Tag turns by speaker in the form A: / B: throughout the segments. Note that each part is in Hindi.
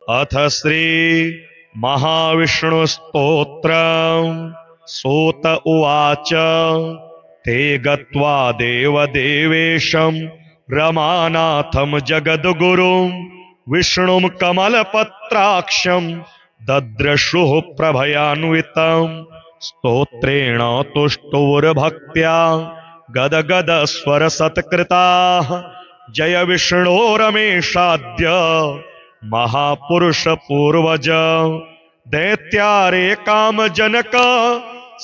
A: अथ श्री महाविष्णुस्तोत्रम् सूत उवाच ते गत्वा देवदेवेशं रमानाथं जगद्गुरुं विष्णुं कमलपत्राक्षं दद्रशुः प्रभयान्वितं स्तोत्रेण तुष्टुर्भक्त्या गदगदस्वरसत्कृताः जय विष्णो रमेशाद्य महापुरुष पूर्वज दैत्यारे कामजनक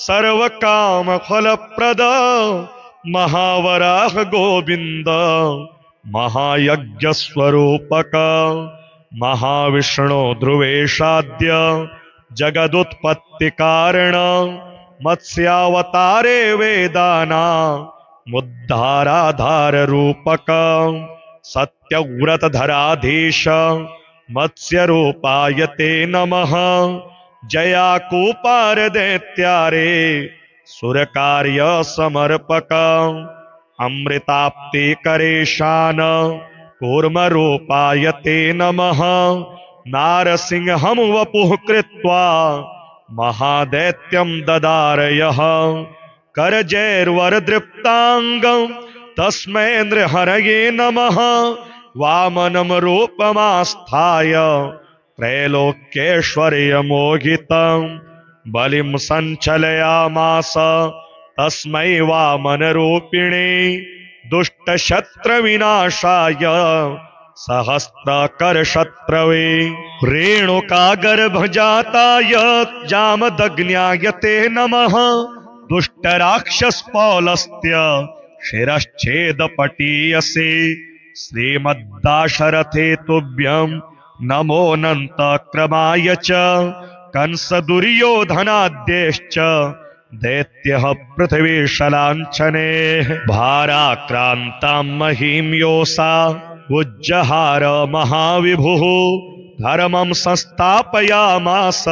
A: सर्व काम फलप्रद महावराह गोविंद महायज्ञ स्वरूपक महाविष्णु ध्रुवेशाद्य जगदुत्पत्ति कारण मत्स्यावतारे वेदाना मुद्धाराधार रूपक सत्यव्रतधराधीश मत्स्य रूपाय ते नमः जयाकूपार दैत्यारे सुरकार्य समर्पक अमृताप्ति करेशान कूर्म रूपाय ते नमः नारसिंहं वपुः कृत्वा महादैत्यं ददारयः करजैर्वरदृप्तांगं तस्मै नृहरये नमः वामनं रूपमास्थाय त्रैलोक्यैश्वर्यमोहितं बलिं सञ्चलयामास तस्मै वामनरूपिणे दुष्टशत्रविनाशाय सहस्त्रकरशत्रवे रेणुकागर्भजाताय जामदग्न्याय ते नमः दुष्टराक्षसपौलस्त्य शिरश्छेदपटीयसे श्रीमद्दाशरथे तुभ्यं नमोऽनन्तक्रमाय च कंसदुर्योधनाद्यैश्च दैत्यः पृथिवीशलाञ्छने भाराक्रान्तां महीं योषा उज्जहार महाविभुः धर्मं संस्थापयामास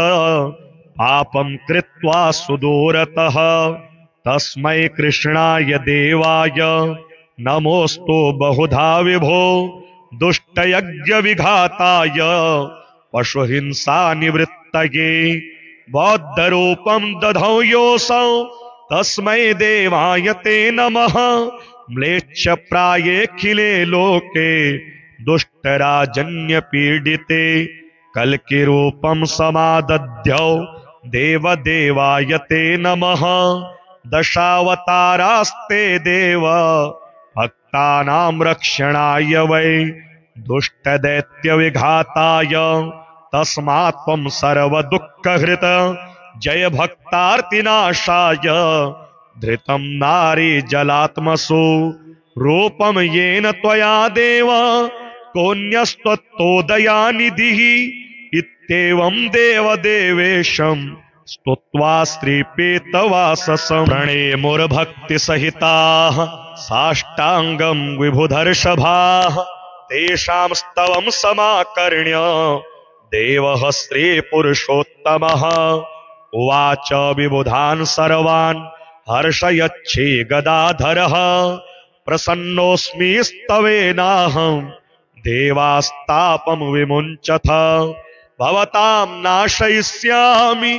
A: पापं कृत्वा सुदूरतः तस्मै कृष्णाय देवाय नमोस्तु बहुधा विभो दुष्टयज्ञविघाताय पशुहिंसा निवृत्तये बौद्धरूपं दधौ योऽसौ तस्मै देवाय ते नमः म्लेच्छप्रायेऽखिले लोके दुष्टराजन्यपीडिते कल्किरूपं समादध्यौ देवदेवाय ते नमः दशावतारास्ते देव भक्तानां रक्षणाय वै दुष्टदैत्यविघाताय तस्मात् त्वं सर्वदुःखहृत जय भक्तार्तिनाशाय धृतं नारी जलात्मसु रूपं येन त्वया देव कोऽन्यस्त्वत्तोदयानिधिः इत्येवं देवदेवेशं स्तुत्वा श्रीपीतवाससं प्रणेमुर्भक्तिसहिताः साष्टाङ्गं विभुधर्षभाः तेषां स्तवं समाकर्ण्य देवः श्रीपुरुषोत्तमः उवाच विबुधान् सर्वान् हर्षयच्छे गदाधरः प्रसन्नोऽस्मि स्तवेनाहं देवास्तापं विमुञ्चथ भवतां नाशयिष्यामि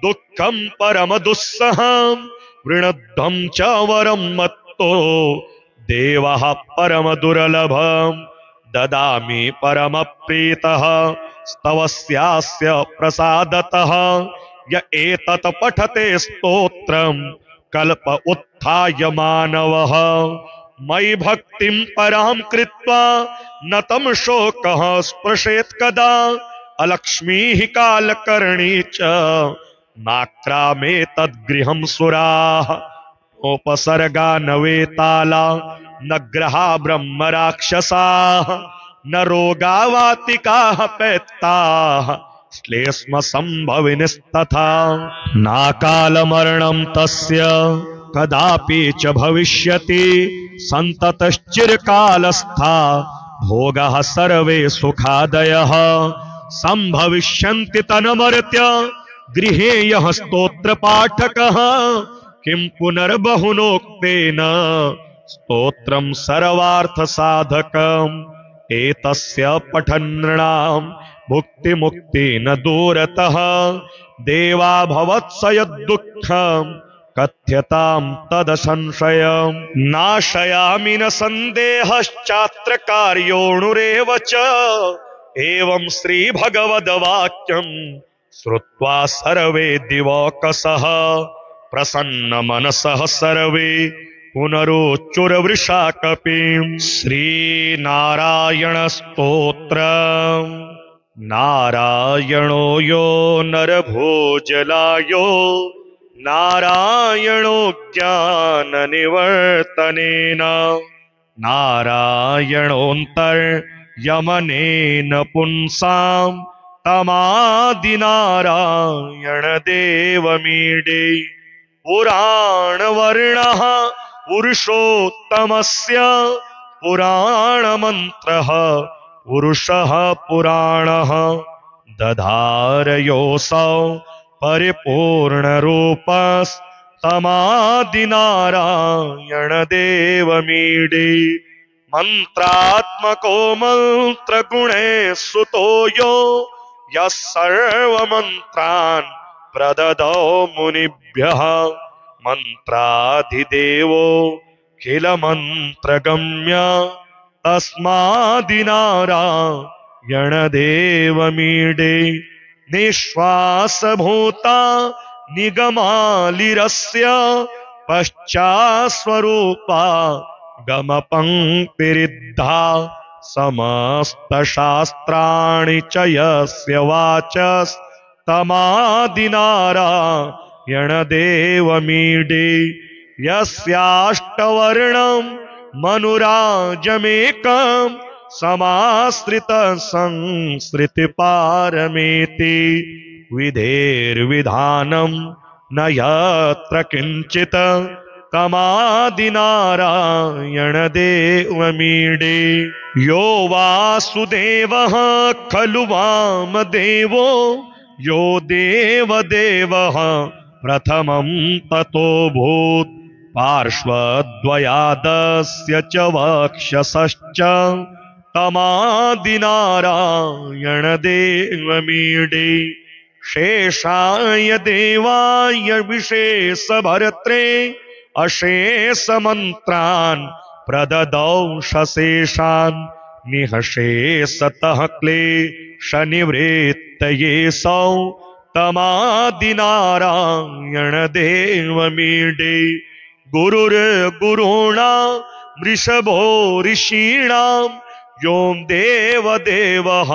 A: दुःखं परमदुस्सहं वृणध्वं च वरं मत्तो देवः परमदुर्लभं ददामि परमप्रीतः स्तवस्यास्य प्रसादतः य एतत् पठते स्तोत्रं कल्प उत्थाय मानवः मयि भक्तिं परां कृत्वा न तं शोकः स्पृशेत् कदा अलक्ष्मीः कालकर्णी च नाक्रामे तद्गृहं सुराः उपसर्गा न वेताला न ग्रहा ब्रह्म राक्षसाः न रोगावातिकाः पैत्ताः श्लेष्म संभविनस्तथा नाकालमरणं तस्य कदापि च भविष्यति सन्ततश्चिरकालस्था भोगः सर्वे सुखादयः संभविष्यन्ति तन्मर्त्य गृहे यः स्तोत्रपाठकः किं पुनर्बहुनोक्तेन स्तोत्रं सर्वार्थसाधकम् एतस्य पठन् नृणां भुक्ति मुक्ति न दूरतः देवा भवत्स यद्दुःखम् कथ्यताम् तद संशयम् नाशयामि न सन्देहश्चात्र कार्योऽणुरेव च एवं श्री भगवद्वाक्यम् श्रुत्वा सर्वे दिवौकसः प्रसन्न मनसः सर्वे पुनरोच्चुरवृषा कपिम् श्रीनारायण स्तोत्र नारायणो यो नरभोजलायो नारायणो ज्ञाननिवर्तनेन नारायणोऽन्तर्यमनेन पुंसां तमादिनारायण देवमीडे पुराणवर्णः पुरुषोत्तमस्य पुराणमन्त्रः पुरुषः पुराणः दधारयोऽसौ परिपूर्णरूपस्तमादिनारायण देवमीडे मन्त्रात्मको मन्त्रगुणे सुतो यो यः सर्वमन्त्रान् प्रददौ मुनिभ्यः मन्त्राधिदेवो किल मन्त्रगम्य तस्मादिनारायण देवमीडे निःश्वासभूता निगमालिरस्य पश्चास्वरूपा गमपङ्क्तिरिद्धा समस्तशास्त्राणि च यस्य वाचस्तमादिनारायण देवमीडे यस्याष्टवर्णम् मनुराजमेकम् समाश्रित संसृतिपारमेति विधेर्विधानम् न यत्र किंचित तमादिनारायण देवमीडे यो वासुदेवः खलु वामदेवो यो देवदेवः प्रथमं ततोऽभूत् पार्श्वद्वयादस्य च वक्षसश्च तमादिनारायण देवमीडे शेषाय देवाय विशेषभर्त्रे अशेषमन्त्रान् प्रददौ सशेषान् निःशेषतः क्लेशनिवृत्तये सौ तमादिनारायण देवमीडे गुरुर्गुरूणां वृषभो ऋषीणां यो देवदेवः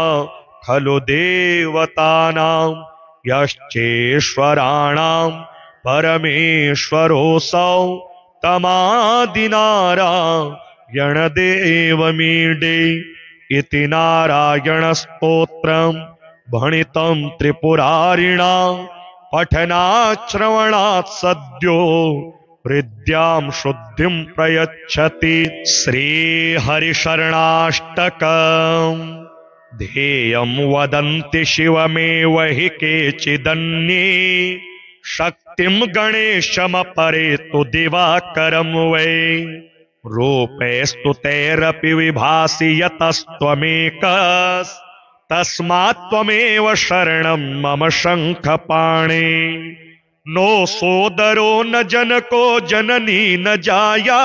A: खलु देवतानां यश्चेश्वराणां परमेश्वरोऽसौ तमादिनारायण देवमीडे इति नारायणस्तोत्रम् भणितं त्रिपुरारिणा पठनात् सद्यो हृद्यां शुद्धिं प्रयच्छति श्रीहरिशरणाष्टकम् ध्येयं वदन्ति शिवमेव हि केचिदन्ये शक्तिं गणेशमपरे तु दिवाकरं वै रूपेस्तु तैरपि विभासि यतस्त्वमेकस्तस्मात् त्वमेव शरणं मम शङ्खपाणे नो सोदरो न जनको जननी न जाया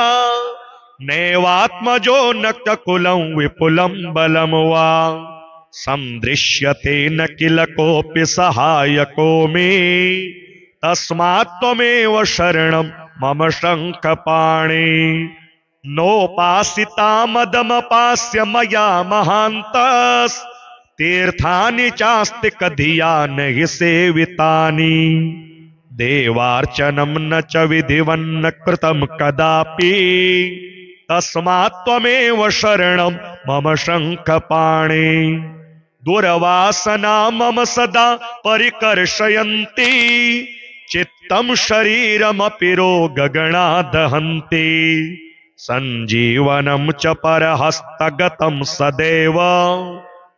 A: नैवात्मजो न ककुलं विपुलं बलं वा सन्दृश्यते न किल कोऽपि सहायको मे तस्मात् त्वमेव शरणं मम शङ्खपाणे नोपासिता मदमपास्य मया महान्तस्तीर्थानि चास्ति कधिया न हि सेवितानि देवार्चनं न च विधिवन्न कृतं कदापि तस्मात् त्वमेव शरणं मम शङ्खपाणे दुर्वासना मम सदा परिकर्षयन्ति चित्तं शरीरमपि रोगगणा दहन्ति सञ्जीवनं च परहस्तगतं सदैव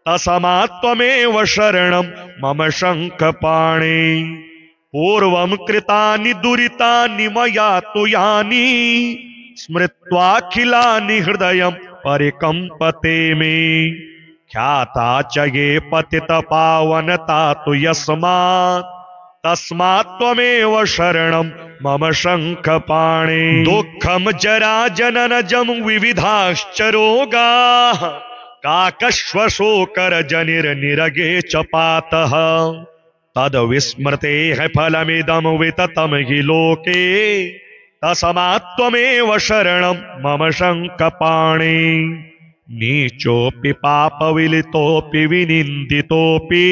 A: तस्मात् त्वमेव शरणं मम शङ्खपाणे पूर्वं कृतानि दुरितानि मया तु यानि स्मृत्वाखिलानि हृदयं परिकम्पते मे ख्याता च ये पतित पावनता तु यस्मात् तस्मात् त्वमेव शरणं मम शङ्खपाणे। दुःखं जरा जननजं विविधाश्च रोगाः काकश्वशोकरजनिर्निरगे च पातः तद विस्मृते है फलमिदं विततं हि लोके तस्मात् त्वमेव शरणं मम शङ्खपाणे। नीचोऽपि पापविलितोऽपि विनिन्दितोऽपि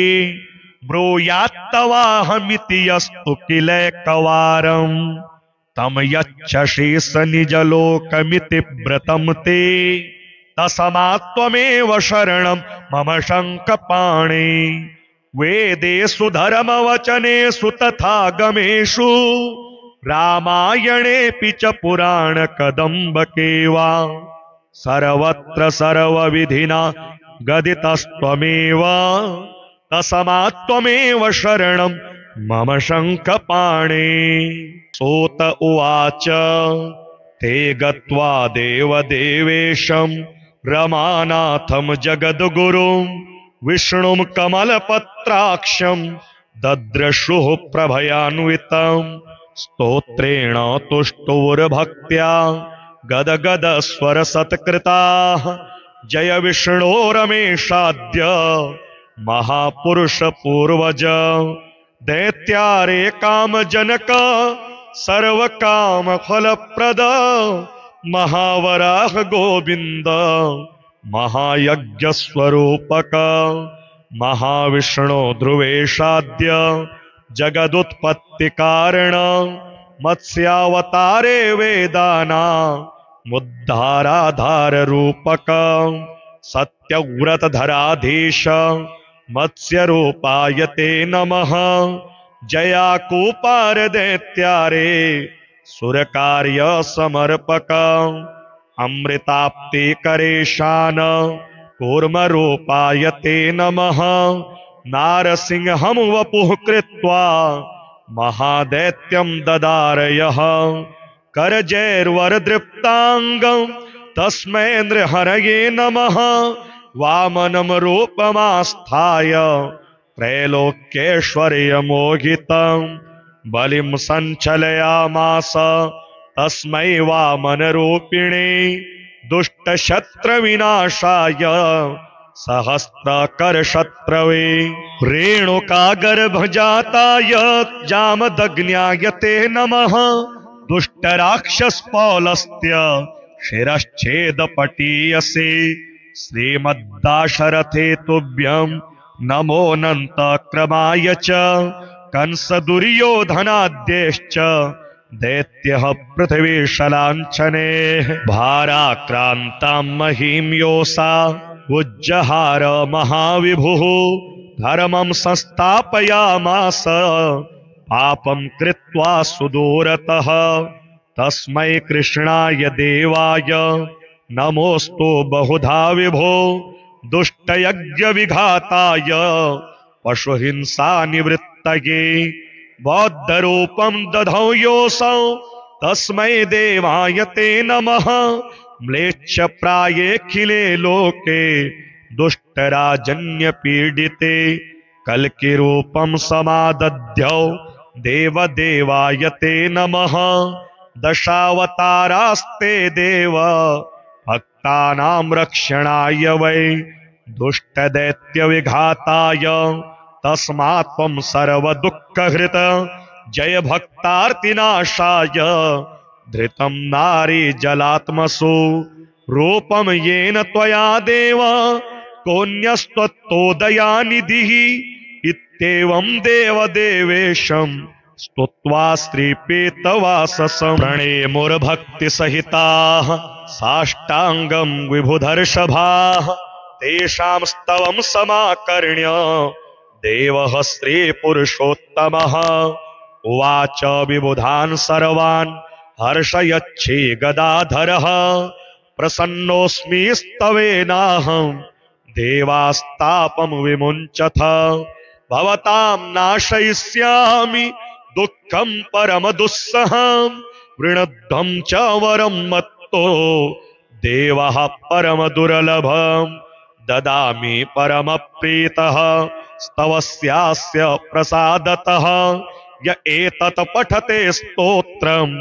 A: ब्रूयात्तवाहमिति यस्तु किलैकवारम् तं यच्छसि स निजलोकमिति व्रतं ते तस्मात् त्वमेव शरणं मम शङ्खपाणे। वेदेषु धर्मवचनेषु तथा गमेषु रामायणेऽपि च पुराणकदम्बके वा सर्वत्र सर्वविधिना गदितस्त्वमेव तस्मात् त्वमेव शरणं मम शङ्खपाणे। सूत उवाच ते गत्वा देवदेवेशं रमानाथं जगद्गुरुं विष्णुं कमलपत्राक्षं दद्रशुः प्रभयान्वितं स्तोत्रेण तुष्टुर्भक्त्या गदगद स्वर सत्कृताः जय विष्णोरमेशाद्य महापुरुष पूर्वज दैत्यारे कामजनक सर्व काम फलप्रद महावराह गोविंद महायज्ञ स्वरूपक महाविष्णु ध्रुवेशाद्य जगदुत्पत्ति कारण मत्स्यावतारे वेदाना मुद्धाराधार रूपक सत्यव्रतधराधीश मत्स्य रूपाय ते नमः जयाकूपार दैत्यारे सुरकार्य समर्पक अमृताप्ति करेशान कूर्म रूपाय ते नमः नारसिंहं वपुः कृत्वा महादैत्यं ददारयः करजैर्वरदृप्तांगं तस्मै नृहरये नमः वामनं रूपमास्थाय त्रैलोक्यैश्वर्यमोहितं बलिं सञ्चलयामास तस्मै वामनरूपिणे दुष्टशत्रविनाशाय सहस्त्रकरशत्रवे रेणुकागर्भजाताय जामदग्न्याय ते नमः दुष्टराक्षसपौलस्त्य शिरश्छेदपटीयसे श्रीमद्दाशरथे तुभ्यं नमोऽनन्तक्रमाय च कंसदुर्योधनाद्यैश्च दैत्यः पृथिवीशलाञ्छने भाराक्रान्तां महीं योषा उज्जहार महाविभुः धर्मं संस्थापयामास पापं कृत्वा सुदूरतः तस्मै कृष्णाय देवाय नमोस्तु बहुधा विभो दुष्टयज्ञविघाताय पशुहिंसा निवृत्तये बौद्धरूपं दधौ योऽसौ तस्मै देवाय ते नमः म्लेच्छप्रायेऽखिले लोके दुष्टराजन्यपीडिते कल्किरूपं समादध्यौ देवदेवाय ते नमः दशावतारास्ते देव भक्तानां रक्षणाय वै दुष्टदैत्यविघाताय तस्मात् त्वं सर्वदुःखहृत जय भक्तार्तिनाशाय धृतं नारी जलात्मसु रूपं येन त्वया देव कोऽन्यस्त्वत्तोदयानिधिः इत्येवं देवदेवेशं स्तुत्वा श्रीपीतवाससं प्रणेमुर्भक्तिसहिताः साष्टाङ्गं विभुधर्षभाः तेषां स्तवं समाकर्ण्य देवः श्रीपुरुषोत्तमः उवाच विबुधान् सर्वान् हर्षयच्छे गदाधरः प्रसन्नोऽस्मि स्तवेनाहं देवास्तापं विमुञ्चथ भवतां नाशयिष्यामि दुःखं परमदुस्सहं वृणध्वं च वरं मत्तो देवः परमदुर्लभं ददामि परमप्रीतः स्तवस्यास्य प्रसादतः य एतत् पठते स्तोत्रम्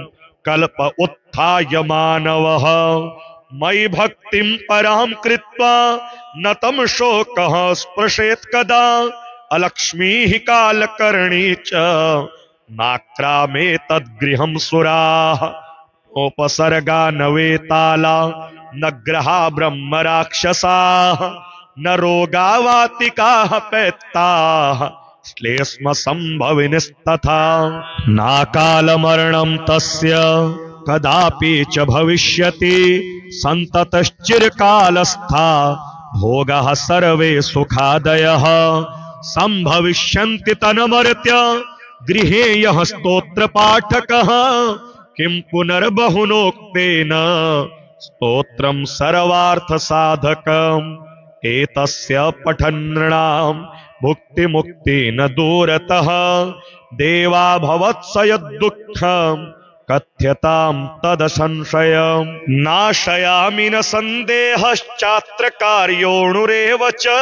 A: कल्प उत्थाय मानवः मयि भक्तिं परां कृत्वा न तं शोकः स्पृशेत् कदा अलक्ष्मीः कालकर्णी च नाक्रामे तद्गृहं सुराः उपसर्गा न वेताला न ग्रहा ब्रह्म राक्षसाः न रोगा वातिकाः पैत्ताः श्लेष्म संभविनस्तथा नाकालमरणं तस्य कदापि च भविष्यति सन्ततश्चिरकालस्था भोगाः सर्वे सुखादयः संभविष्यन्ति तन्मर्त्य गृहे यः स्तोत्रपाठकः किं पुनर्बहुनोक्तेन स्तोत्रं सर्वार्थसाधकम् एतस्य पठन्नृणां भुक्तिमुक्तेन दूरतः देवा भवत्स यद्दुःखम् कथ्यतां तदसंशयम् नाशयामि न सन्देहश्चात्र कार्योऽणुरेव च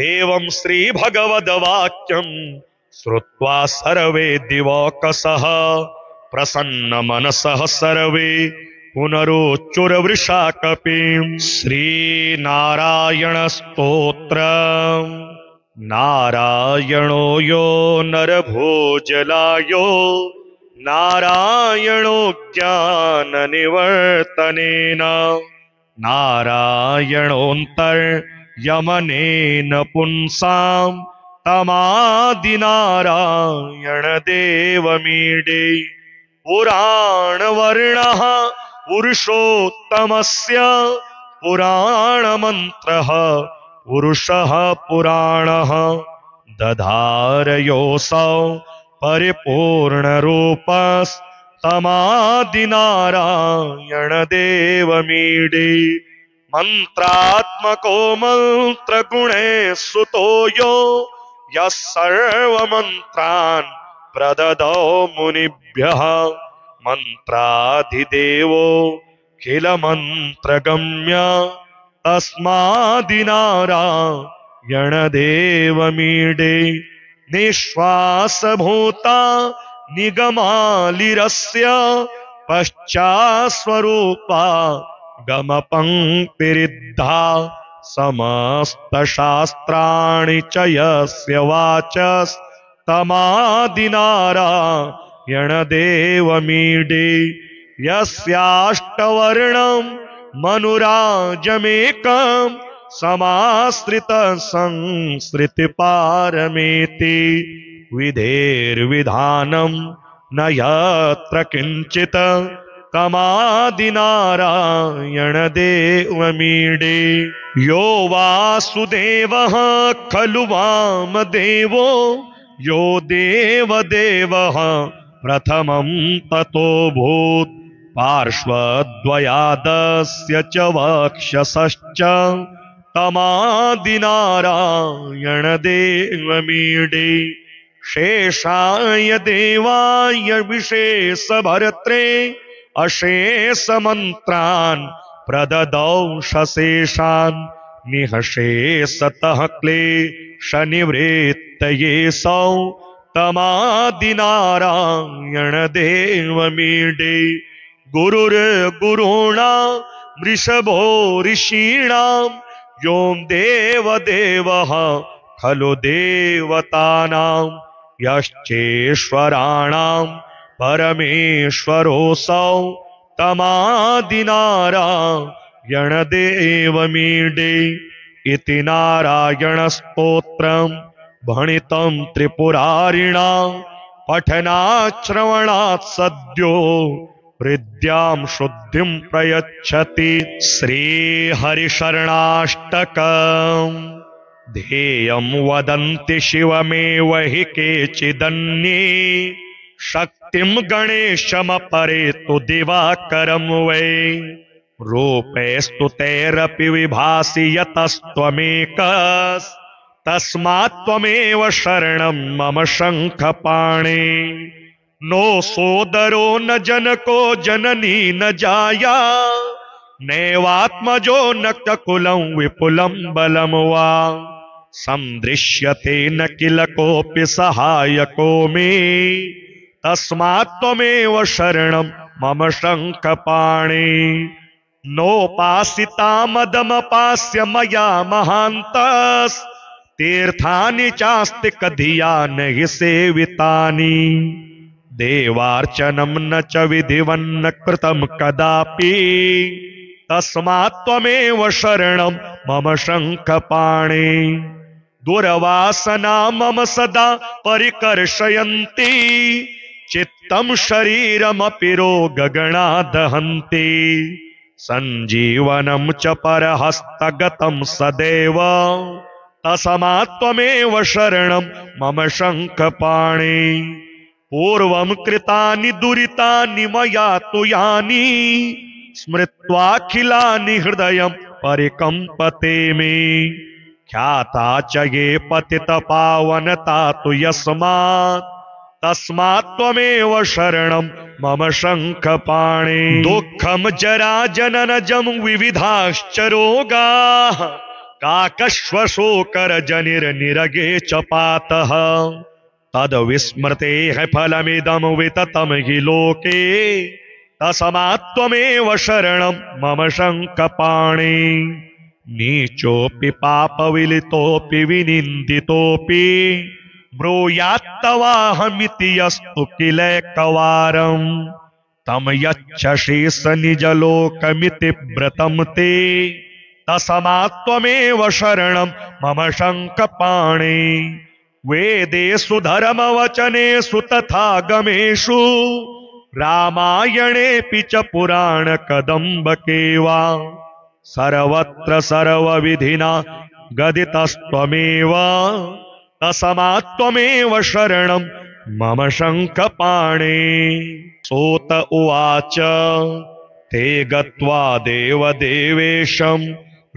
A: एवं श्रीभगवद्वाक्यम् श्रुत्वा सर्वे दिवौकसः प्रसन्नमनसः सर्वे पुनरोच्चुरवृषा कपिम् श्रीनारायणस्तोत्रम् नारायणो यो नरभोजलायो नारायणो ज्ञाननिवर्तनेन नारायणोऽन्तर्यमनेन पुंसां तमादिनारायणदेवमीडे पुराणवर्णः पुरुषोत्तमस्य पुराणमन्त्रः पुरुषः पुराणः दधारयोऽसौ परिपूर्णरूपस्तमादिनारायणदेवमीडे मन्त्रात्मको मन्त्रगुणे सुतो यो यः सर्वमन्त्रान् प्रददौ मुनिभ्यः मन्त्राधिदेवो खिलमन्त्रगम्य तस्मादिनारायणदेवमीडे निःश्वासभूता निगमालिरस्य पश्चास्वरूपा गमपङ्क्तिरिद्धा समस्तशास्त्राणि च यस्य वाचस्तमादिनारायणदेवमीडे यस्याष्टवर्णं मनुराजमेकं समाश्रित संसृतिपारमेति विधेर्विधानं न यत्र किञ्चित् तमादिनारायणदेवमीडे यो वासुदेवः खलु वामदेवो यो देवदेवः प्रथमं ततोऽभूत् पार्श्वद्वयादस्य च वक्षसश्च तमादिनारायणदेवमीडे शेषाय देवाय विशेषभर्त्रे अशेषमन्त्रान् प्रददौ सशेषान् निःशेषतः क्लेशनिवृत्तये सौ तमादिनारायणदेवमीडे गुरुर्गुरूणां वृषभो ऋषीणां यो देवदेवः खलु देवतानां यश्चेश्वराणां परमेश्वरोऽसौ तमादिनारायणदेवमीडे इति नारायणस्तोत्रम् भणितं त्रिपुरारिणा पठनाश्रवणात् सद्यो हृद्यां शुद्धिं प्रयच्छति श्रीहरिशरणाष्टकम् ध्येयं वदन्ति शिवमेव हि केचिदन्ये शक्तिं गणेशमपरे तु दिवाकरं वै रूपैस्तु तैरपि विभासि यतस्त्वमेकस्तस्मात् त्वमेव शरणं मम शङ्खपाणे नो सोदरो न जनको जननी न जाया नैवात्मजो न ककुलं विपुलं बलं वा संदृश्यते न किल कोऽपि सहायको मे तस्मात् त्वमेव शरणं मम शङ्खपाणि नोपासिता मदमपास्य मया महान्तस् तीर्थानि चास्तिक धिया नहि सेवितानि देवार्चनं न च विधिवन्न कृतं कदापि तस्मात् त्वमेव शरणं मम शङ्खपाणि दुर्वासना मम सदा परिकर्षयन्ति चित्तं शरीरमपि रोगगणा दहन्ति सञ्जीवनं च परहस्तगतं सदैव तस्मात् त्वमेव शरणं मम शङ्खपाणि पूर्वं कृतानि दुरितानि मया तु यानि स्मृत्वाखिलानि हृदयं परिकम्पते मे ख्याता च ये पतितपावनता तु यस्मात् तस्मात् त्वमेव शरणं मम शङ्खपाणि दुःखं जरा जननजं विविधाश्च रोगाः काकश्वशोकरजनिर्निरगे च पातः तद्विस्मृतेः फलमिदं विततं हि लोके तस्मात् त्वमेव शरणं मम शङ्खपाणि नीचोऽपि पापविलितोऽपि विनिन्दितोऽपि ब्रूयात्तवाहमिति यस्तु किलैकवारम् तं यच्छसि स निजलोकमिति व्रतं ते तस्मात् त्वमेव शरणं मम शङ्खपाणि वेदेषु धर्मवचनेषु तथागमेषु रामायणेऽपि च पुराणकदम्बके वा सर्वत्र सर्वविधिना गदितस्त्वमेव तस्मात् त्वमेव शरणं मम शङ्खपाणि सूत उवाच ते गत्वा देवदेवेशं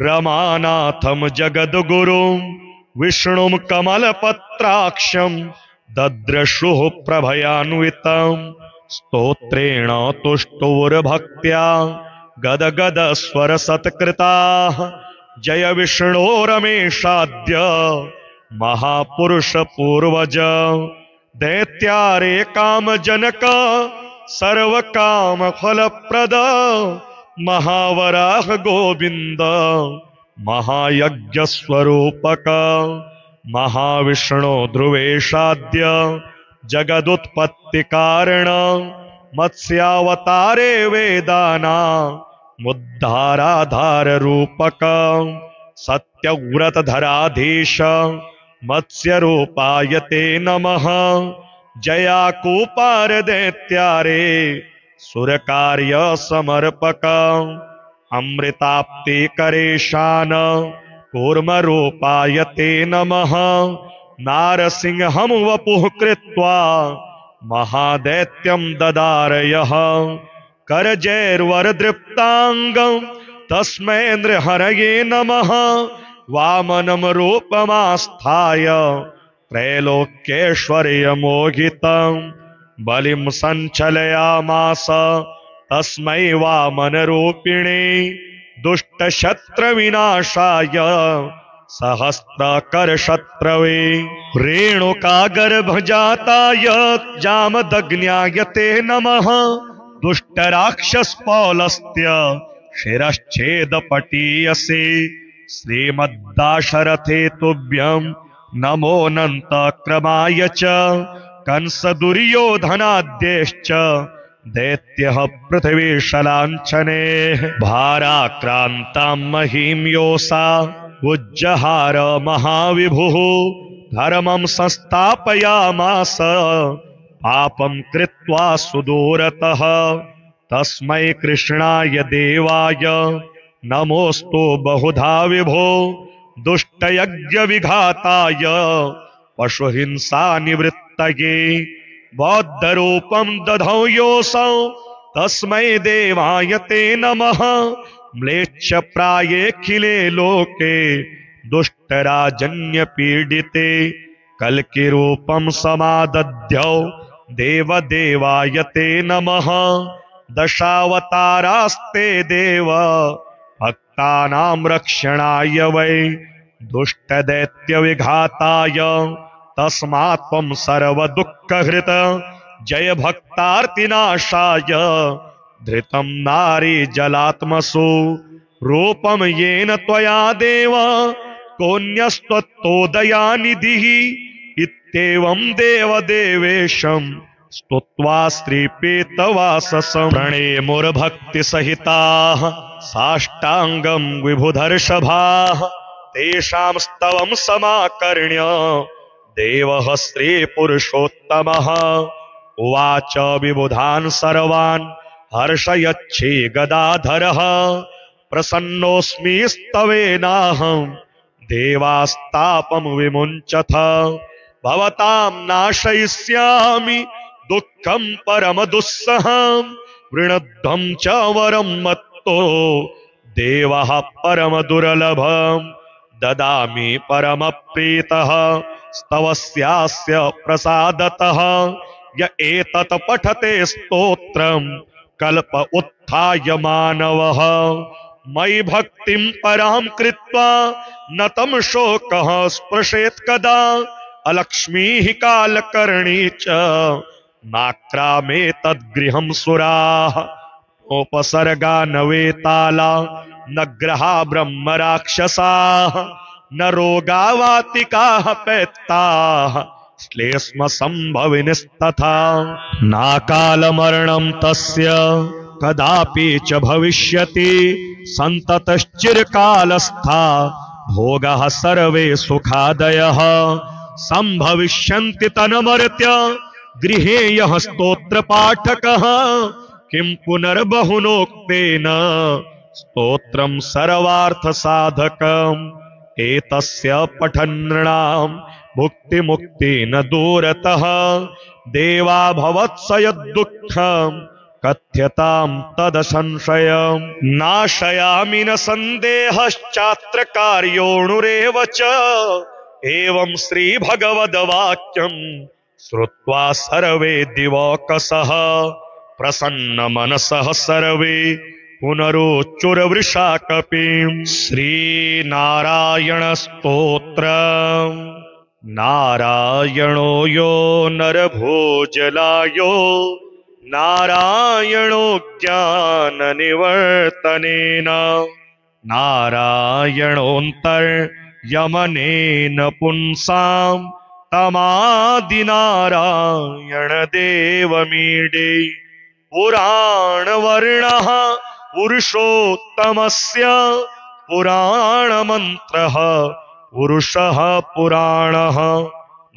A: रमानाथं जगद्गुरुं विष्णुं कमलपत्राक्षं दद्रशुः प्रभयान्वितं स्तोत्रेण तुष्टुर्भक्त्या गदगदस्वर सत्कृताः जय विष्णो रमेशाद्य महापुरुष पूर्वज दैत्यारे कामजनक सर्वकाम फलप्रद महावराह गोविंद महायज्ञ स्वरूपक महाविष्णु ध्रुवेशाद्य जगदुत्पत्ति कारण मत्स्यावतारे वेदाना मुद्धाराधार रूपक सत्यव्रतधराधीश मत्स्य रूपाय ते नमः जयाकूपार दैत्यारे सुरकार्य समर्पक अमृताप्ति करेशान कूर्म रूपाय ते नमः नारसिंहं वपुः कृत्वा महादैत्यं ददारयः करजैर्वरदृप्तांगं तस्मै नृहरये नमः वामनं रूपमास्थाय त्रैलोक्यैश्वर्यमोहितं बलिं सञ्चलयामास तस्मै वामनरूपिणे दुष्टशत्रविनाशाय सहस्त्रकरशत्रवे रेणुकागर्भजाताय जामदग्न्याय ते नमः दुष्टराक्षसपौलस्त्य शिरश्छेदपटीयसे श्रीमद्दाशरथे तुभ्यं नमोऽनन्तक्रमाय च कंसदुर्योधनाद्यैश्च दैत्यः पृथिवीशलाञ्छने भाराक्रान्तां महीं योषा उज्जहार महाविभुः धर्मं संस्थापयामास पापं कृत्वा सुदूरतः तस्मै कृष्णाय देवाय नमोस्तु बहुधा विभो दुष्टयज्ञविघाताय पशुहिंसा निवृत्तये बौद्धरूपं दधौ योऽसौ तस्मै देवाय ते नमः म्लेच्छप्रायेऽखिले लोके दुष्टराजन्यपीडिते कल्किरूपं समादध्यौ देवदेवाय ते नमः दशावतारास्ते देव भक्तानां रक्षणाय वै दुष्टदैत्यविघाताय तस्मात् त्वं सर्वदुःखहृत् जय भक्तार्तिनाशाय धृतं नारी जलात्मसु रूपं येन त्वया देव कोऽन्यस्त्वत्तोदयानिधिः इत्येवं देवदेवेशं स्तुत्वा श्रीपीतवाससं प्रणेमुर्भक्तिसहिताः साष्टाङ्गं विभुधर्षभाः तेषां स्तवं समाकर्ण्य देवः श्रीपुरुषोत्तमः उवाच विबुधान् सर्वान् हर्षयच्छे गदाधरः प्रसन्नोऽस्मि स्तवेनाहं देवास्तापं विमुञ्चथ भवतां नाशयिष्यामि दुःखं परमदुस्सहं वृणध्वं च वरं मत्तो देवः परमदुर्लभं ददामि परमप्रीतः स्तवस्यास्य प्रसादतः य एतत् पठते स्तोत्रं कल्प उत्थाय मानवः मयि भक्तिं परां कृत्वा न तं शोकः स्पृशेत् कदा अलक्ष्मीः कालकर्णी च नाक्रामे तद्गृहं सुराः उपसर्गा न वेताला न ग्रहा ब्रह्म राक्षसाः न रोगा वातिकाः पैत्ताः श्लेष्म संभविनस्तथा नाकालमरणं तस्य कदापि च भविष्यति सन्ततश्चिरकालस्था भोगः सर्वे सुखादयः संभविष्यन्ति तन्मर्त्य गृहे यः स्तोत्रपाठकः किं पुनर्बहुनोक्तेन स्तोत्रं सर्वार्थसाधकम् एतस्य पठन्नृणां भुक्तिमुक्ति न दूरतः देवा भवत्स यद्दुःखं कथ्यतां तदसंशयम् नाशयामि न सन्देहश्चात्र कार्योऽणुरेव च एवं श्रीभगवद्वाक्यं श्रुत्वा सर्वे दिवौकसः प्रसन्नमनसः सर्वे पुनरोच्चुरवृषाकपिं श्रीनारायणस्तोत्रम् नारायणो यो नरभोजलायो नारायणो ज्ञाननिवर्तनेन नारायणोऽन्तर्यमनेन पुंसां तमादिनारायणदेवमीडे पुराणवर्णः पुरुषोत्तमस्य पुराणमन्त्रः पुरुषः पुराणः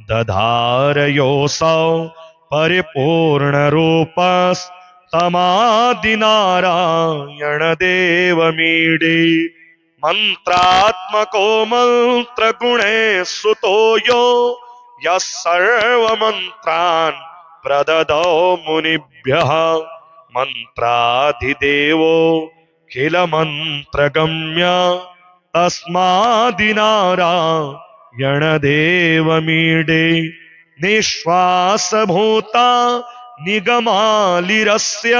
A: दधारयोऽसौ परिपूर्णरूपस्तमादिनारायणदेवमीडे मन्त्रात्मको मन्त्रगुणे सुतो यो यः सर्वमन्त्रान् प्रददौ मुनिभ्यः मन्त्राधिदेवो किलमन्त्रगम्य तस्मादिनारायणदेवमीडे निःश्वासभूता निगमालिरस्य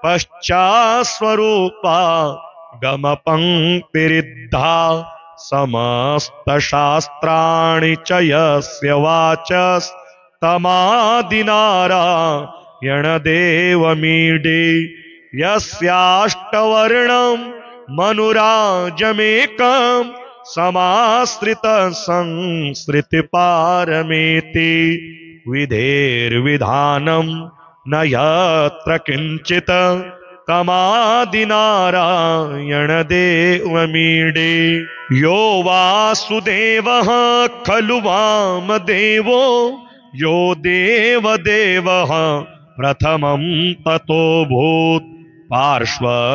A: पश्चास्वरूपा गमपङ्क्तिरिद्धा समस्तशास्त्राणि च यस्य वाचस्तमादिनारायणदेवमीडे यस्याष्टवर्णं मनुराजमेकं समाश्रितसंसृतिपारमेति विधेर्विधानं न यत्र किञ्चित् तमादिनारायणदेवमीडे यो वासुदेवः खलु वामदेवो यो देवदेवः प्रथमं ततोऽभूत् पार्श्वद्वयादस्य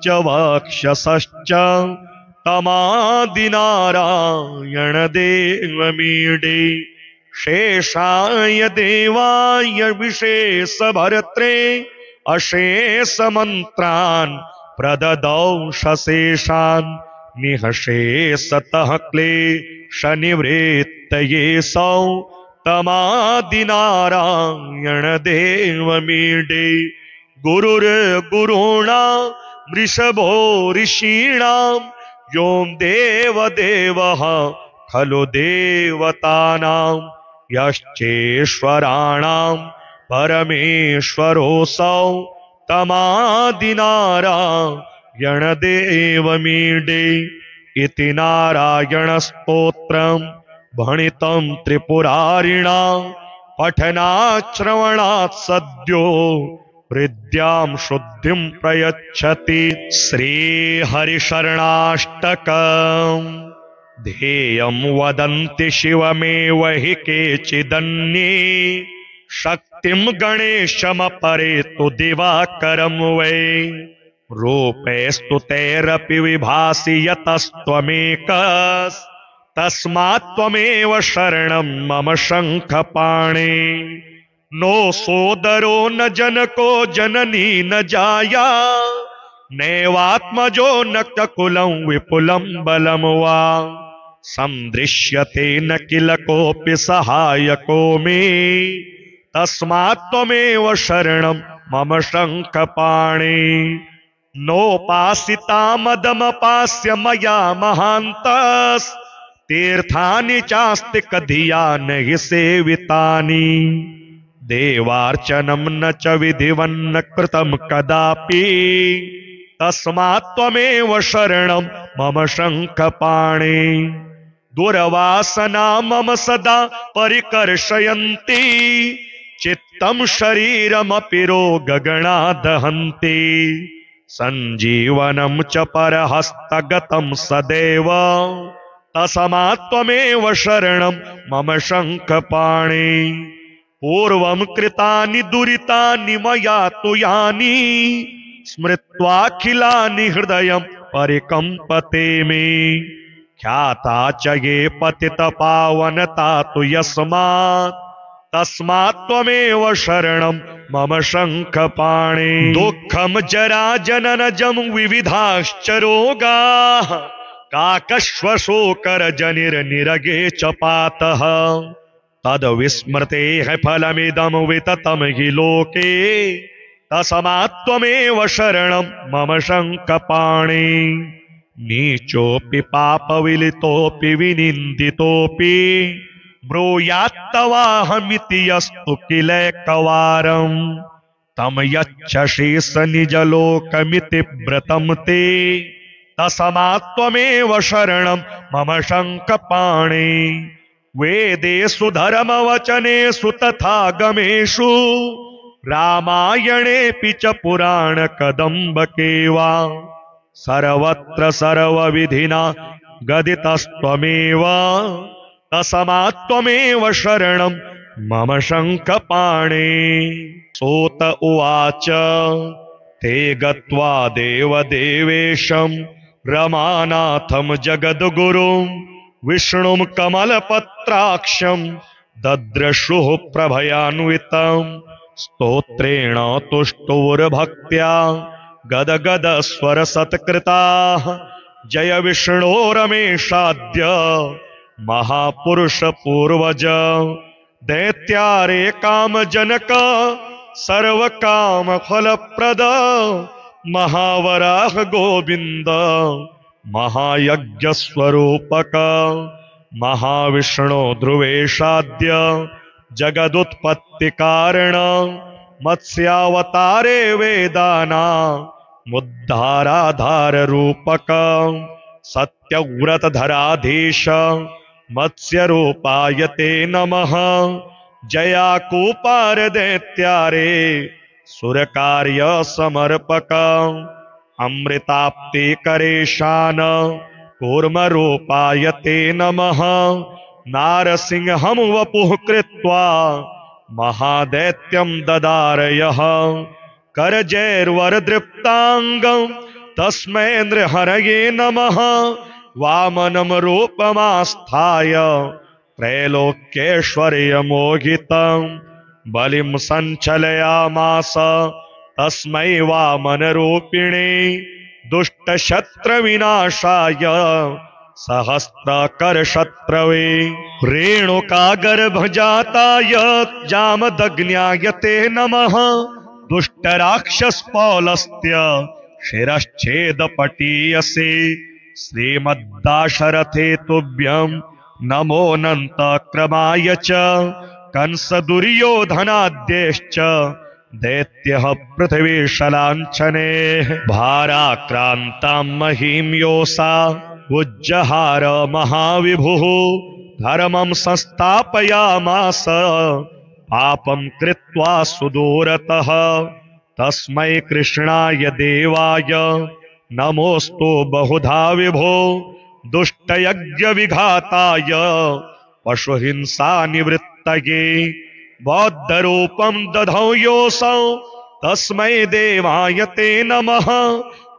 A: च वक्षसश्च तमादिनारायणदेवमीडे शेषाय देवाय विशेषभर्त्रे अशेषमन्त्रान् प्रददौ शशेषान् निःशेषतः क्लेशनिवृत्तये सौ तमादिनारायण देवमीडे गुरुर्गुरूणां वृषभो ऋषीणां यों देवदेवः खलु देवतानां यश्चेश्वराणां परमेश्वरोऽसौ तमादिनारायण देवमीडे इति नारायणस्तोत्रम् भणितं त्रिपुरारिणा पठनात् श्रवणात् सद्यो हृद्यां शुद्धिं प्रयच्छति। श्रीहरिशरणाष्टकम् ध्येयं वदन्ति शिवमेव हि केचिदन्ये शक्तिं गणेशमपरे तु दिवाकरं वै रूपे स्तुतेरपि विभासि यतस्त्वमेकस् तस्मात् त्वमेव शरणं मम शङ्खपाणे। नो सोदरो न जनको जननी न जाया नैवात्मजो न कुलं विपुलं बलं वा सन्दृश्यते न किल कोऽपि सहायको मे तस्मात् त्वमेव शरणं मम शङ्खपाणे। नोपासिता मदमपास्य मया महान्तस् तीर्थानि चास्ति कधिया न हि सेवितानि देवार्चनं न च विधिवन्न कृतं कदापि तस्मात् त्वमेव शरणं मम शङ्खपाणे। दुर्वासना मम सदा परिकर्षयन्ति चित्तं शरीरमपि रोगगणा दहन्ति सञ्जीवनं च परहस्तगतं सदैव तस्मात् त्वमेव शरणं मम शङ्खपाणे। पूर्वं कृतानि दुरितानि मया तु यानि स्मृत्वाखिलानि हृदयं परिकम्पते मे ख्याता च ये पतितपावनता तु यस्मात् तस्मात् त्वमेव शरणं मम शङ्खपाणे। दुःखं जरा जननजं विविधाश्च रोगाः काकश्वशोकरजनिर्निरगे च पातः तद्विस्मृतेः फलमिदं विततं हि लोके तस्मात् त्वमेव शरणं मम शङ्खपाणे। नीचोऽपि पापविलितोऽपि विनिन्दितोऽपि ब्रूयात्तवाहमिति यस्तु किलैकवारं तं यच्छसि स निजलोकमिति व्रतं ते तस्मात् त्वमेव शरणं मम शङ्खपाणे। वेदेषु धर्मवचनेषु तथा गमेषु रामायणेऽपि च पुराणकदम्बके वा सर्वत्र सर्वविधिना गदितस्त्वमेव तस्मात् त्वमेव शरणं मम शङ्खपाणे। सूत उवाच ते गत्वा देवदेवेशं रमानाथं जगद्गुरुं विष्णुं कमलपत्राक्षं दद्रशुः प्रभयान्वितं स्तोत्रेण तुष्टुर्भक्त्या गदगदस्वरसत्कृताः जय विष्णो रमेशाद्य महापुरुष पूर्वज दैत्यारे कामजनक सर्वकाम फलप्रद महावराह गोविंद महायज्ञस्वरूपक महाविष्णु ध्रुवेशाद्य जगदुत्पत्ति कारण मत्स्यावतारे वेदाना मुद्धाराधार रूपक सत्यव्रतधराधीश मत्स्य रूपाय ते नमः जयाकूपार दैत्यारे सुरकार्य समर्पक अमृताप्ति करेशान कूर्म रूपाय ते नमः नारसिंहं वपुः कृत्वा महादैत्यं ददारयः करजैर्वरदृप्तांगं तस्मै नृहरये नमः वामनं रूपमास्थाय त्रैलोक्यैश्वर्यमोहितं बलिं संचलयामास तस्मै वामनरूपिणे दुष्टशत्रविनाशाय सहस्त्रकरशत्रवे रेणुकागर्भजाताय जामदग्न्याय ते नमः दुष्टराक्षसपौलस्त्य शिरश्छेदपटीयसे श्रीमद्दाशरथे तुभ्यं नमोऽनन्तक्रमाय च कंसदुर्योधनाद्यश्च दैत्यः पृथिवीशलाञ्छने भाराक्रान्तां महीं योऽसा उज्जहार महाविभुः धर्मं संस्थापयामास पापं कृत्वा सुदूरतः तस्मै कृष्णाय देवाय नमोऽस्तु बहुधा विभो दुष्टयज्ञविघाताय पशुहिंसानिवृत्तये बौद्धरूपं दधौ योऽसौ तस्मै देवाय ते नमः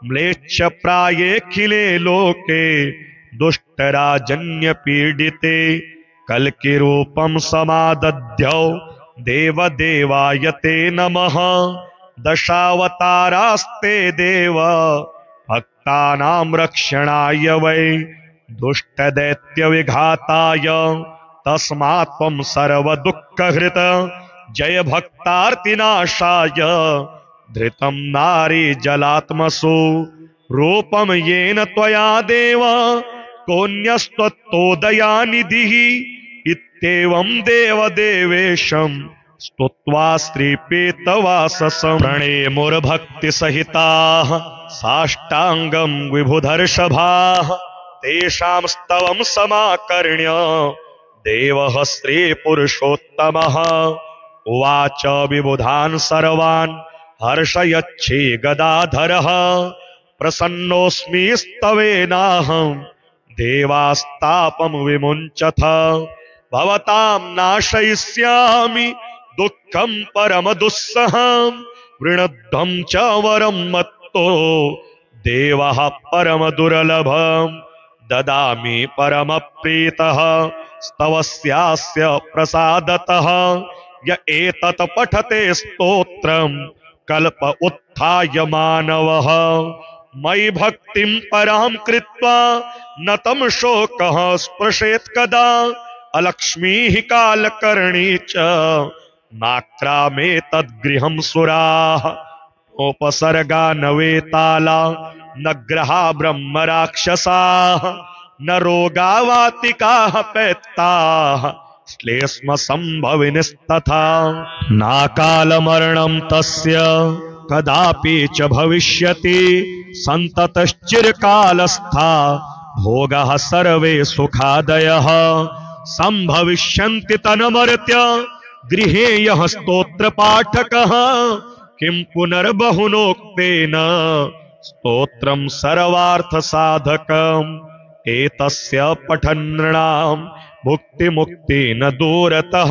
A: म्लेच्छप्रायेऽखिले लोके दुष्टराजन्यपीडिते कल्किरूपं समादध्यौ देवदेवाय ते नमः दशावतारास्ते देव भक्तानां रक्षणाय वै दुष्टदैत्यविघाताय तस्मात् त्वं सर्वदुःखहृत जय भक्तार्तिनाशाय धृतं नारी जलात्मसु रूपं येन त्वया देव कोऽन्यस्त्वत्तोदयानिधिः इत्येवं देवदेवेशं स्तुत्वा श्रीपीतवाससं प्रणेमुर्भक्तिसहिताः साष्टाङ्गं विभुधर्षभाः तेषां स्तवं समाकर्ण्य देवः श्रीपुरुषोत्तमः उवाच विबुधान् सर्वान् हर्षयच्छे गदाधरः प्रसन्नोऽस्मि स्तवेनाहं देवास्तापं विमुञ्चथ भवतां नाशयिष्यामि दुःखं परमदुस्सहं वृणध्वं च वरं मत्तो देवः परमदुर्लभं ददामि परमप्रीतः स्तवस्यास्य प्रसादतः य एतत् पठते स्तोत्रं कल्प उत्थाय मानवः मयि भक्तिं परां कृत्वा न तं शोकः स्पृशेत् कदा अलक्ष्मीः कालकर्णी च नाक्रामे तद्गृहं सुराः उपसर्गा न वेताला न ग्रहा ब्रह्म राक्षसाः न रोगावातिकाः पैत्ताः श्लेष्म संभविनस्तथा नाकालमरणं तस्य कदापि च भविष्यति सन्ततश्चिरकालस्था भोगः सर्वे सुखादयः संभविष्यन्ति तन्मर्त्य गृहे यः स्तोत्रपाठकः किं पुनर्बहुनोक्तेन स्तोत्रं सर्वार्थसाधकम् एतस्य पठन्नृणां भुक्तिमुक्ति न दूरतः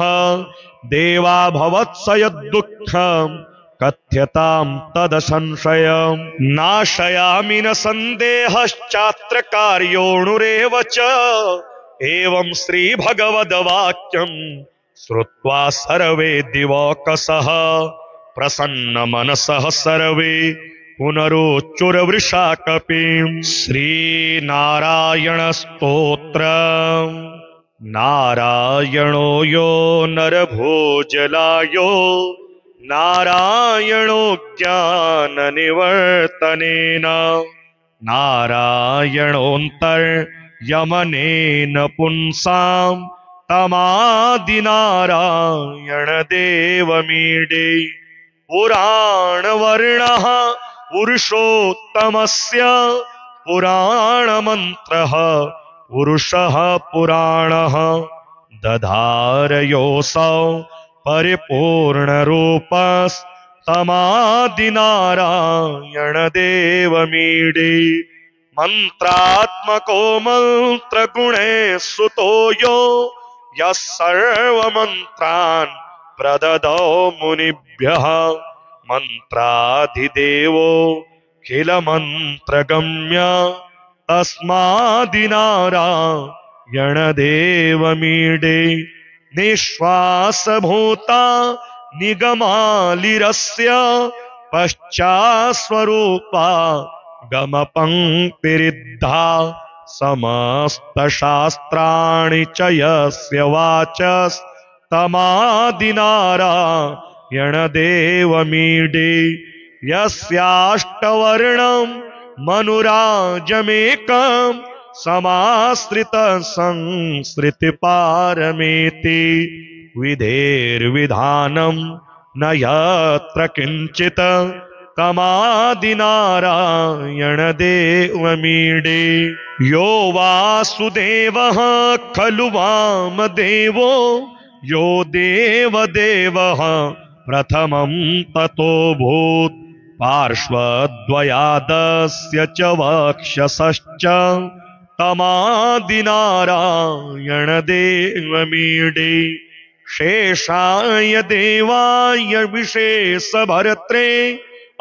A: देवा भवत्स यद्दुःखं कथ्यतां तदसंशयं नाशयामि न सन्देहश्चात्र कार्योऽणुरेव च एवं श्रीभगवद्वाक्यं श्रुत्वा सर्वे दिवौकसः प्रसन्नमनसः सर्वे पुनरोच्चुरवृषाकपिं श्रीनारायणस्तोत्रम् नारायणो यो नरभोजलायो नारायणो ज्ञाननिवर्तनेन नारायणोऽन्तर्यमनेन पुंसां तमादिनारायणदेवमीडे पुराणवर्णः पुरुषोत्तमस्य पुराणमन्त्रः पुरुषः पुराणः दधारयोऽसौ परिपूर्णरूपस्तमादिनारायणदेवमीडे मन्त्रात्मको मन्त्रगुणे सुतो यो यः सर्वमन्त्रान् प्रददौ मुनिभ्यः मन्त्राधिदेवो किलमन्त्रगम्य तस्मादिनारायणदेवमीडे निःश्वासभूता निगमालिरस्य पश्चास्वरूपा गमपङ्क्तिरिद्धा समस्तशास्त्राणि च यस्य वाचस्तमादिनारायणदेवमीडे यस्याष्टवर्णं मनुराजमेकं समाश्रितं संसृतिपारमेति विधेर्विधानं न यत्र किंचित तमादिनारायणदेवमीडे यो वासुदेवः खलु वामदेवो यो देवदेवः प्रथमं ततोऽभूत् पार्श्वद्वयादस्य च वक्षसश्च तमादिनारायणदेवमीडे शेषाय देवाय विशेषभर्त्रे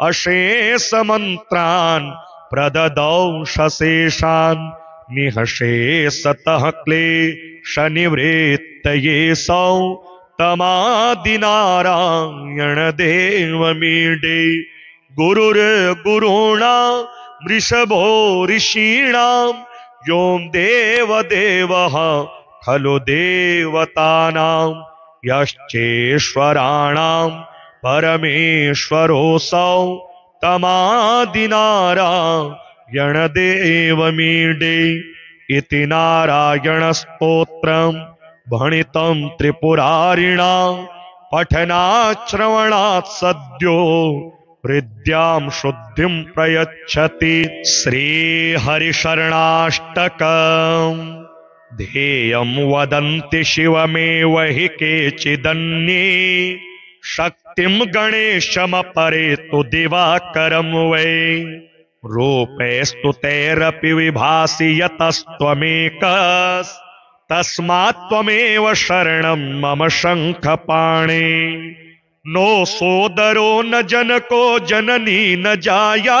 A: अशेषमन्त्रान् प्रददौ सशेषान् निःशेषतः क्लेशनिवृत्तये सौ तमादिनारायणदेवमीडे गुरुर्गुरूणां वृषभो ऋषीणां यो देवदेवः खलु देवतानां यश्चेश्वराणां परमेश्वरोऽसौ तमादिनारायणदेवमीडे इति नारायणस्तोत्रं भणितं त्रिपुरारिणा पठनात् सद्यो हृद्यां शुद्धिं प्रयच्छति। श्रीहरिशरणाष्टकम् ध्येयं वदन्ति शिवमेव हि केचिदन्ये शक्तिं गणेशमपरे तु दिवाकरं वै रूपैस्तु तैरपि विभासि यतस्त्वमेकस्तस्मात् त्वमेव शरणं मम शङ्खपाणे नो सोदरो न जनको जननी न जाया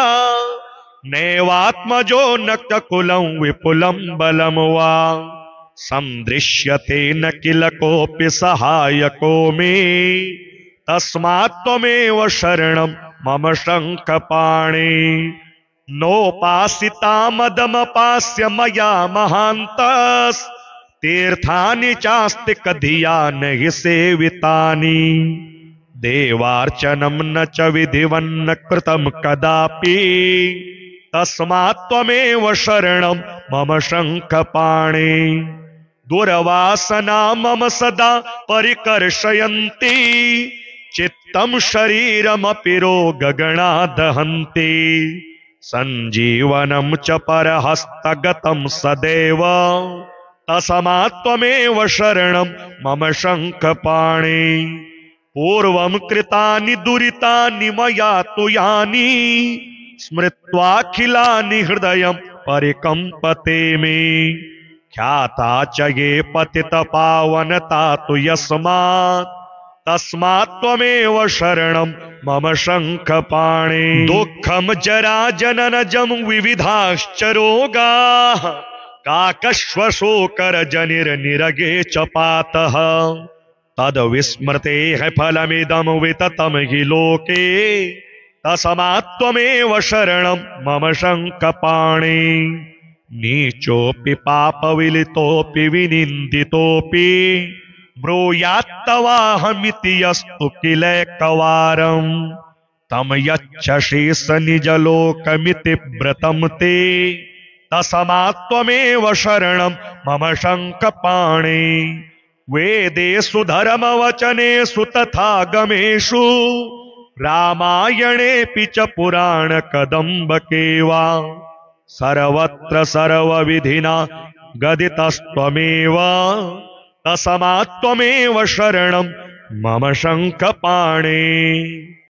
A: नैवात्मजो न कुलं विपुलं बलं वा संदृश्यते न किल कोऽपि सहायको मे तस्मात् त्वमेव शरणं मम शङ्खपाणे नोपासिता मदमपास्य मया महान्तस्तीर्थानि चास्ति कधिया न हि सेवितानि देवार्चनं न च विधिवन्न कृतं कदापि तस्मात् त्वमेव शरणं मम शङ्खपाणे दुर्वासना मम सदा परिकर्षयन्ति चित्तं शरीरमपि रोगगणा दहन्ति सञ्जीवनं च परहस्तगतं सदैव तस्मात् त्वमेव शरणं मम शङ्खपाणे पूर्वं कृतानि दुरितानि मया तु यानि स्मृत्वाखिलानि हृदयं परिकम्पते मे ख्याता च ये पतितपावनता तु यस्मात् तस्मात् त्वमेव शरणं मम शङ्खपाणे दुःखं जरा जननजं विविधाश्च रोगाः काकश्वशोकरजनिर्निरगे च पातः तद्विस्मृतेः फलमिदं विततं हि लोके तस्मात् त्वमेव शरणं मम शङ्खपाणे नीचोऽपि पापविलितोऽपि विनिन्दितोऽपि ब्रूयात्तवाहमिति यस्तु किलैकवारं तं यच्छसि स निजलोकमिति व्रतं ते तस्मात् त्वमेव शरणं मम शङ्खपाणे वेदेषु धर्मवचनेषु तथा गमेषु रामायणेऽपि च पुराणकदम्बके वा सर्वत्र सर्वविधिना गदितस्त्वमेव तस्मात् त्वमेव शरणं मम शङ्खपाणे।